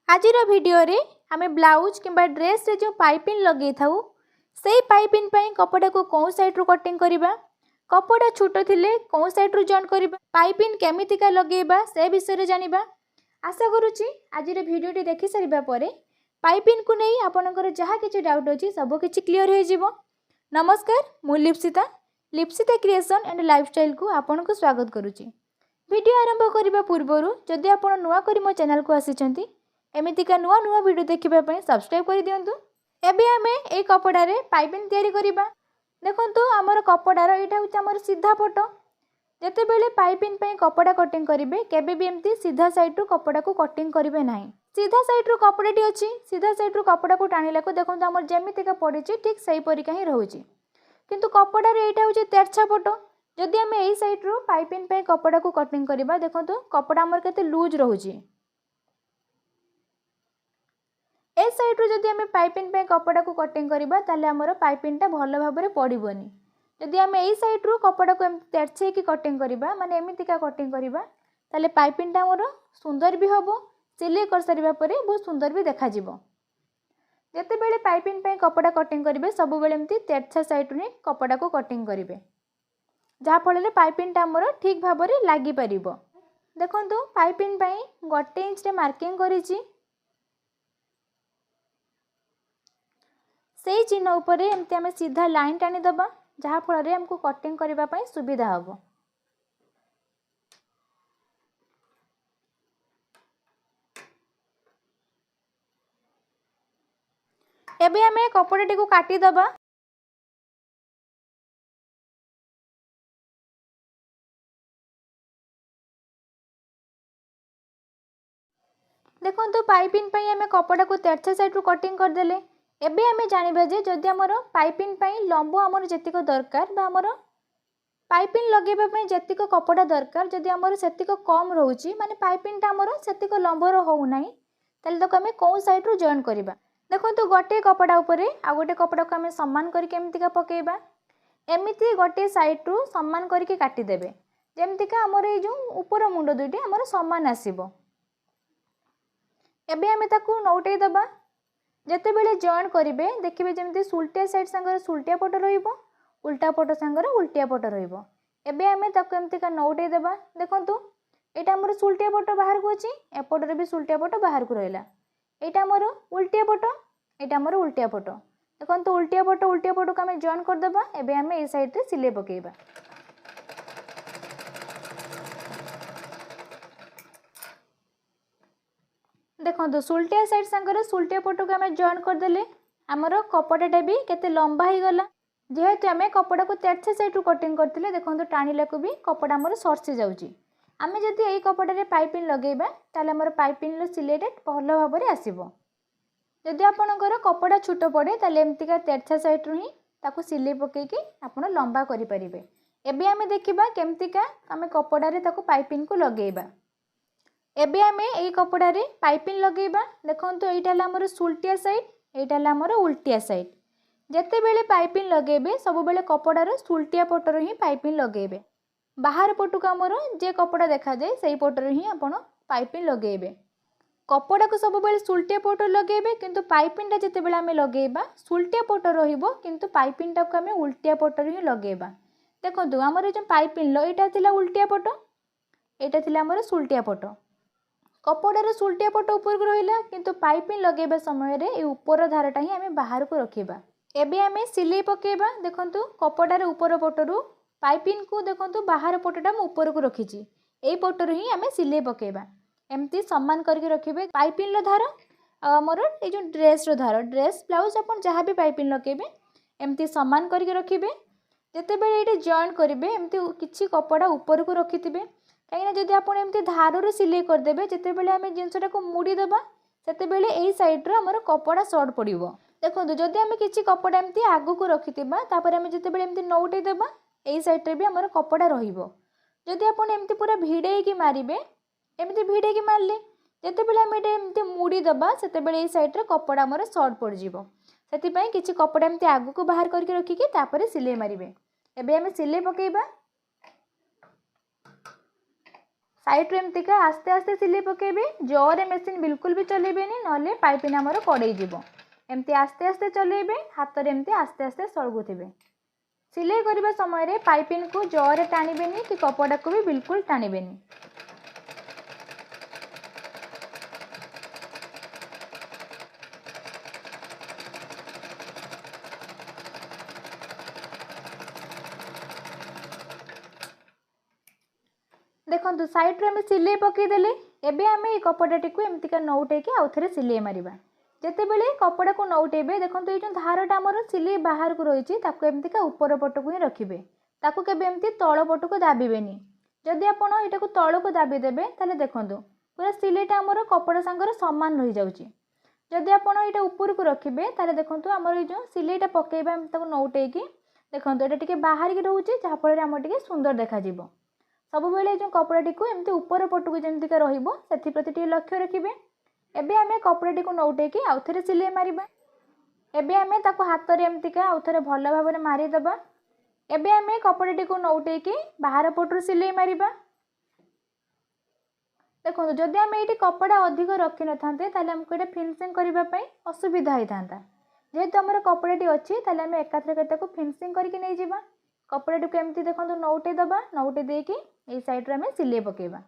आजिर video रे आमे blouse किंबा ड्रेस रे जो पाइपिंग लगे थाउ से पाइपिंग पई कपड़ा को कौन साइड रू कटिंग करिबा, कपड़ा छोटो थिले कौन साइड रू जॉइन करिबा, पाइपिंग केमितिका लगेबा से विषय रे जानिबा। आशा करूची आजिर वीडियो टी देखि सरिबा परे पाइपिंग को नहीं आपनकर जहा किछि डाउट अछि सब किछि क्लियर हो जिवो। नमस्कार, मु लिप्सिता क्रिएशन एंड लाइफस्टाइल को आपन को स्वागत करूची। वीडियो आरंभ करिबा पूर्वरु जदि आपन नुवा करी मो चैनल को आसीचंती एमितिका नुआ नुआ वीडियो देखिबा सब्सक्राइब कर दियंतु। एबे आमे ए कपड़ा रे पाइपिंग तयारी करिबा। देखंतु हमर कपड़ा रो एटा होता हमर सीधा पट। जते बेले पाइपिंग पई कपड़ा कटिंग करिवे केबे भी एमती सीधा साइड रो कपड़ा को कटिंग करिवे नाही। सीधा साइड रो कपड़ाटी अछि, सीधा साइड रो कपड़ा को टाणीला को देखंतु हमर जेमितिका पडिछि ठीक सही परिका ही रहउछि। किंतु कपड़ा रे एटा होछि तेरछा पट। जदि आमे एई साइड रो पाइपिंग पई कपड़ा को कटिंग करिबा देखंतु कपड़ा हमर केते लूज रहउछि। ए साइड रो जदि आमे पाइपिंग पे कपड़ा को कटिंग करिबा ताले हमर पाइपिंग टा भलो भाबरे पडिबोनी। जदि आमे ए साइड रो कपड़ा को तेरछे की कटिंग करिबा माने एमितिका कटिंग करिबा ताले पाइपिंग टा हमर सुंदर भी होबो, सिलाई कर सारिबा परे बहुत सुंदर भी देखा जिवो। जते बेले पाइपिंग पे कपड़ा कटिंग करिवे सब बेले एमती तेरछा साइड रे कपड़ा को कटिंग करिवे जहा फल रे पाइपिंग टा हमर ठीक भाबरे लागि परिबो। देखंतु पाइपिंग पई 1 इंच रे मार्किंग करिछि। से चिन्ह उपरे एमती आमे सीधा लाइन टाणी दबा जहा फल रे हमको कटिंग करिबा पई सुविधा हबो। एबे आमे कपड़ाटी को काटी दबा। देखंतु पाइपिंग पई आमे कपड़ा को तेरछा साइड रो कटिंग कर देले। एबे आमे जानिबा जे जदि हमर पाइपिंग पई लंबो हमर जेतिको दरकार बा हमर पाइपिंग लगेबा पई जेतिको कपड़ा दरकार जदि हमर सेतिको कम रहउची माने पाइपिंग ता हमर सेतिको लंबो रो हो नाही ताले तो आमे कोन साइड रो जॉइन करिबा। देखंतु गोटे कपड़ा ऊपरे आ गोटे कपड़ा को आमे समान करी केमतिका पकेइबा। एमिति गोटे साइड रो समान करी काटी देबे जेमतिका हमर ए जो ऊपर मुंडो दुइटे हमर समान आसीबो। एबे आमे ताकू नौटै दबा। जते बेले जॉइन करिवे देखिबे जेमति सुलटिया साइड संगर सुलटिया पट रहिबो, उल्टा पट संगर उल्टिया पट रहिबो। एबे आमे ताकू एमतिका नौटै दबा। देखंतु एटा हमर सुलटिया पट बाहर को अछि, एपट रे भी सुलटिया पट बाहर को रहला। एटा हमर उल्टिया पट, एटा हमर उल्टिया पट। देखंतु उल्टिया पट को आमे जॉइन कर दबा। एबे आमे ए साइड रे सिले पकेइबा। देखो सुलटिया साइड संगर सुलटिया पट को आमे जॉइन कर देले हमर कपड़ाटा भी केते लंबा ही गला। जेहेतु आमे कपड़ा को तेरछा साइड रो कटिंग करथिले देखंतु टाणीला को भी कपड़ा हमर सरसी जाउची। आमे जदि एई कपड़ा रे पाइपिंग लगेबा ताले हमर पाइपिंग रो सिलेटा भलो भाबरे आसीबो। जदि आपनकर कपड़ा छोटो पड़े ताले एमतिका तेरछा साइड रो ही ताकू सिले पके के आपण लंबा करि परिबे। एबे आमे देखिबा केमतिका आमे कपड़ा रे ताकू पाइपिंग को लगेबा। एबे आमे एई कपड़ा रे पाइपिंग लगेबा। देखंतु एइटा ला हमर सुलटिया साइड, एइटा ला हमर उल्टिया साइड। जते बेले पाइपिंग लगेबे सब बेले कपड़ा रे सुलटिया पट रो ही पाइपिंग लगेबे। बाहर पटु का हमर जे कपड़ा देखा जाय सेही पट रो ही आपण पाइपिंग लगेबे। कपड़ा को सब बेले सुलटिया पट लगेबे किंतु पाइपिंग ता जते बेले आमे लगेबा सुलटिया पट रहिबो किंतु पाइपिंग ता को आमे उल्टिया पट रो ही लगेबा। देखंतु हमर जे पाइपिंग लो एटा थिला उल्टिया पट, एटा थिला हमर सुलटिया पट। कपड़ा रे सुलटिया पट ऊपर को रहिला किंतु पाइपिंग लगेबा समय रे ए ऊपर धारटा ही आमे बाहर को रखिबा। एबे आमे सिलाई पकेबा। देखंतु कपड़ा रे ऊपर पटरु पाइपिंग को देखंतु बाहर पटटा म ऊपर को रखिची। एई पटर ही आमे सिलाई पकेबा। एमती समान करके रखिबे पाइपिंग लो धार आ हमर ए जो ड्रेस रो धार, ड्रेस ब्लाउज अपन जहा भी पाइपिंग लगेबे एमती समान करके रखिबे। जते बेले एटे जॉइन करिवे एमती किछि कपड़ा ऊपर को रखिथिबे काईना जदि आपण एमती धार रो सिलाई कर देबे जते बेले आमे जिंसटा को मुड़ी देबा सेते बेले एई साइड रो हमर कपड़ा शॉर्ट पड़िबो। देखंतु जदि आमे किछि कपड़ा एमती आगु को रखिथिबा तापर आमे जते बेले एमती नौटै देबा एई साइड रे भी हमर कपड़ा रहिबो। जदि आपण एमती पूरा भिड़े की मारिबे एमती भिड़े की मारले जते बेले आमे एमती मुड़ी देबा सेते बेले एई साइड रे कपड़ा हमर शॉर्ट पड़ जिवो। सेति पई किछि कपड़ा एमती आगु को बाहर करके रखी के तापर सिलाई मारिबे। एबे आमे सिलाई पकेइबा। साइड एमतीका आस्ते आस्ते सिलाई पकेबे जोरे मेसीन बिल्कुल भी चलेबेनी नले पाइपिन आमर कड़े जीवो एमती आस्ते आस्ते चलेबे हाथ रे एमती आस्ते आस्ते सळगुथिबे सिलाई करबा समय रे पाइपिन को जोरे टाणीबेनी कि कपड़ा को भी बिल्कुल टाणीबेनी। देखो साइड रे सिलाई पकईदेले एबे आम ये कपड़ाटी को एमतीका नौटे कि आउ थे सिलाई मारिबा जिते बेले कपड़ा को नौटेबे देखो ये जो धारटा आमर सिलाई बाहर को रही एमतीका ऊपर पट को ही रखिए ताकू केबे एमती तल पट को दाबिबेनी जदि आपण एटा को तल को दाबी देबे ताले देखंतु पूरा सिलाईटा आमर कपड़ा सांगर समान रही जाउची जदि आपण एटा ऊपर को रखिबे ताले देखंतु आमर ये जो सिलाईटा पकेबा हम ताको नौटेकी देखंतु एटा टिके बाहर की रहउची जहा फल रे आमर टिके सुंदर देखा जिवो सब बेले जो कपड़ाटी को एमती ऊपर पट को जेमतिका रहिबो सेथि प्रति टिके लक्ष्य रखिबे। एबे आमे कपड़ाटी को नौटेकी आउ थरे सिलाई मारिबा एबे आमे ताको हाथ रे एमतिका आउ थरे भल भाबरे मारि दबा एबे आमे कपड़ाटी को नौटेकी बाहर पटु सिलाई मारिबा। देखो जदि आमे एटी कपड़ा अधिक रखि न थांते ताले हमको एटा फिनिशिंग करबा पई असुविधा होई थांता जेहेतु हमर कपड़ाटी अछि ताले आमे एकाथरे ताको फिनिशिंग करके नै जिबा कपड़ाटी को एमती देखो नौटे दबा नौटे देकी ए साइड रे आमे सिलाई पकेबा।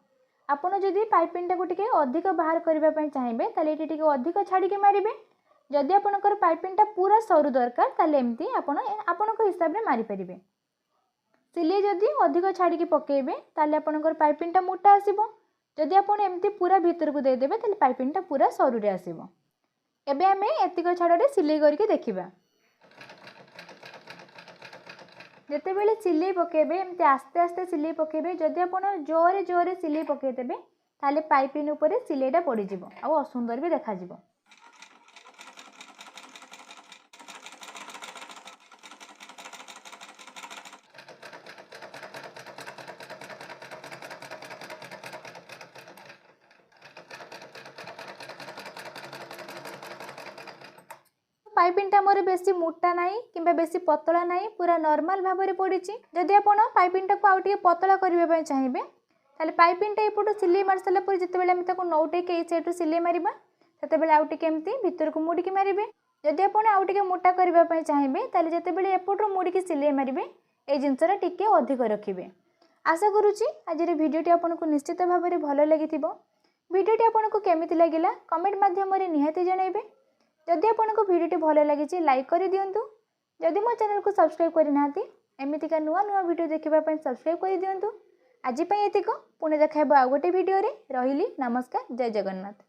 आपण जदि पाइपिंग टाको टिके अधिक बाहर करबा पई चाहिबे ताले एटी टिके अधिक छाडी के मारिबे जदि आपणकर पाइपिंग टा पूरा सरू दरकार ताले एमती आपण आपणक हिसाब रे मारि परिबे सिलाई जदि अधिक छाड़ी पकेबे ताले आपणकर पाइपिंग टा मोटा आसीबो जदि आपण एमती पूरा भीतर को दे देबे ताले पाइपिंग टा पूरा सरू रे आसीबो। एबे आमे एतिक छाड़े सिलाई करके देखिबा जेते बेले सिलाई पकेबे एमती आस्ते आस्ते सिलाई पकेबे जदि आपण जोरे जोरे सिलाई पके देबे ताले पाइपिंग ऊपर सिलाईटा पड़ी जिवो आ असुंदर भी देखा जिवो। पाइपिंग टा मोर बेसी मोटा नहीं कि बेसी पतला नहीं पूरा नॉर्मल भाव में पड़ी जदि आप पाइपिंग टाक आउ पतला करने चाहिए ताले पाइपिंग टा एपटू सिलाई मार सारा पर जिते नौटे के साइड सिलाई मारिबा सेते आउ टिके एमती भीतर को मुड़िकी मारिबे जदि आप आउ टिके मोटा करने चाहिए ताले जिते एपटू मुड़िकी सिलाई मारिबे ए जिनसटा टिके अधिक रखिबे। आशा करुच्ची आज भिडियोटी आपको निश्चित भाव में भल लगी भिडियोटी आपको केमिति लागिला कमेंट माध्यम निहाती जनइबे जदि आपको भिडियोटी भल लगी लाइक कर दिंतु जदि मो चैनल को सब्सक्राइब करना एमतीका नुआ नुआ भिडियो देखापी सब्सक्राइब कर दिंतु। आज एतिक पुणी देखा आउ गोटे भिडियो रही नमस्कार जय जगन्नाथ।